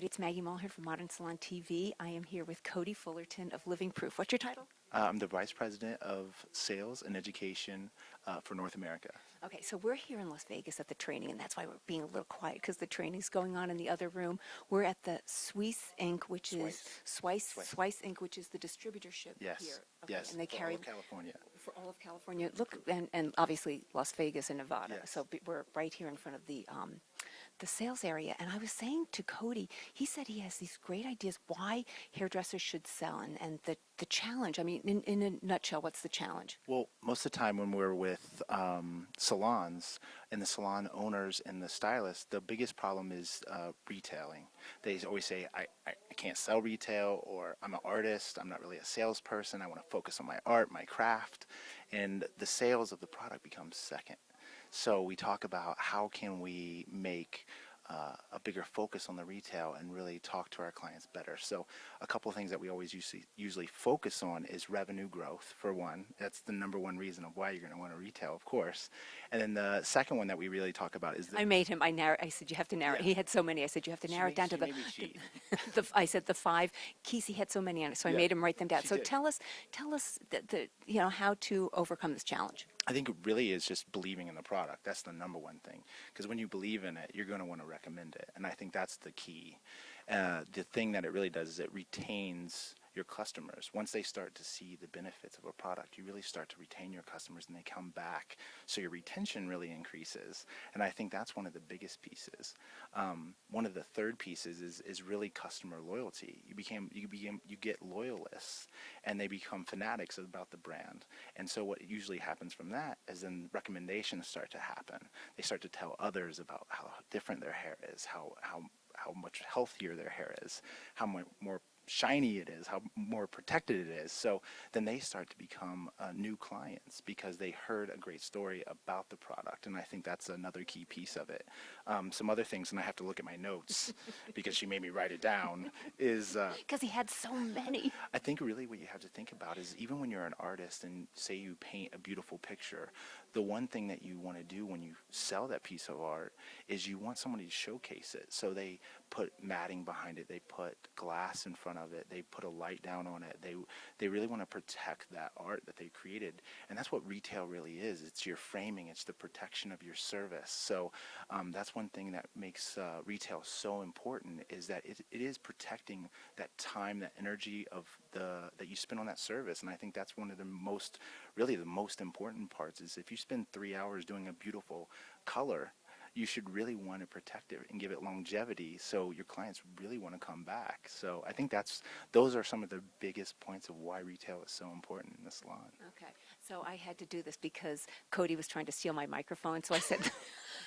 It's Maggie Mulhern from Modern Salon TV. I am here with Cody Fullerton of Living Proof. What's your title? I'm the Vice President of Sales and Education for North America. Okay, so we're here in Las Vegas at the training, and that's why we're being a little quiet, because the training's going on in the other room. We're at the Swiss Inc., which is Swiss Inc., which is the distributorship Yes. here. Okay, Yes. and they carry all of California. for all of California. Look, and obviously Las Vegas and Nevada. Yes. So we're right here in front of the sales area. And I was saying to Cody, he said he has these great ideas why hairdressers should sell, and the challenge. I mean, in a nutshell, what's the challenge? Well, most of the time when we're with salons and the salon owners and the stylists, the biggest problem is retailing. They always say, I can't sell retail, or I'm an artist, I'm not really a salesperson, I want to focus on my art, my craft, and the sales of the product becomes second. So we talk about how can we make a bigger focus on the retail and really talk to our clients better. So a couple of things that we always usually focus on is revenue growth, for one. That's the number one reason of why you're going to want to retail, of course. And then the second one that we really talk about is I made him. I said you have to narrow. Yeah. He had so many. I said you have to narrow it down to I said the 5 keys. He had so many on it, so I made him write them down. So did. tell us how to overcome this challenge. I think it really is just believing in the product. That's the number one thing. Because when you believe in it, you're going to want to recommend it. And I think that's the key. The thing that it really does is it retains your customers. Once they start to see the benefits of a product, you really start to retain your customers and they come back. So your retention really increases. And I think that's one of the biggest pieces. One of the third pieces is really customer loyalty. You get loyalists and they become fanatics about the brand. And so what usually happens from that is then recommendations start to happen. They start to tell others about how different their hair is, how much healthier their hair is, how much more shiny it is, how more protected it is. So then they start to become new clients because they heard a great story about the product. And I think that's another key piece of it. Some other things, and I have to look at my notes because she made me write it down, is Because he had so many. I think really what you have to think about is even when you're an artist and say you paint a beautiful picture, the one thing that you want to do when you sell that piece of art is you want somebody to showcase it. So they put matting behind it, they put glass in front of it, they put a light down on it. They really want to protect that art that they created. And that's what retail really is. It's your framing, it's the protection of your service. So that's one thing that makes retail so important, is that it is protecting that time, that energy of that you spend on that service. And I think that's one of the most important parts, is if you spend 3 hours doing a beautiful color, you should really want to protect it and give it longevity so your clients really want to come back. So I think those are some of the biggest points of why retail is so important in the salon. Okay, so I had to do this because Cody was trying to steal my microphone. So I said,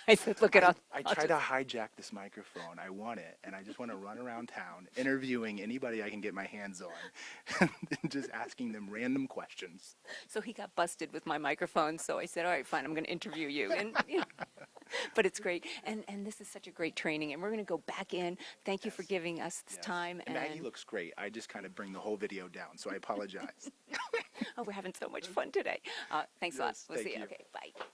I said, look it up. I try to hijack this microphone. I want it, and I just want to run around town interviewing anybody I can get my hands on, and just asking them random questions. So he got busted with my microphone. So I said, all right, fine, I'm going to interview you. And but it's great, and this is such a great training, and we're going to go back in. Thank you for giving us this time. And Maggie looks great. I just kind of bring the whole video down, so I apologize. Oh, we're having so much fun today. Thanks a lot. We'll see you. you. Okay, bye.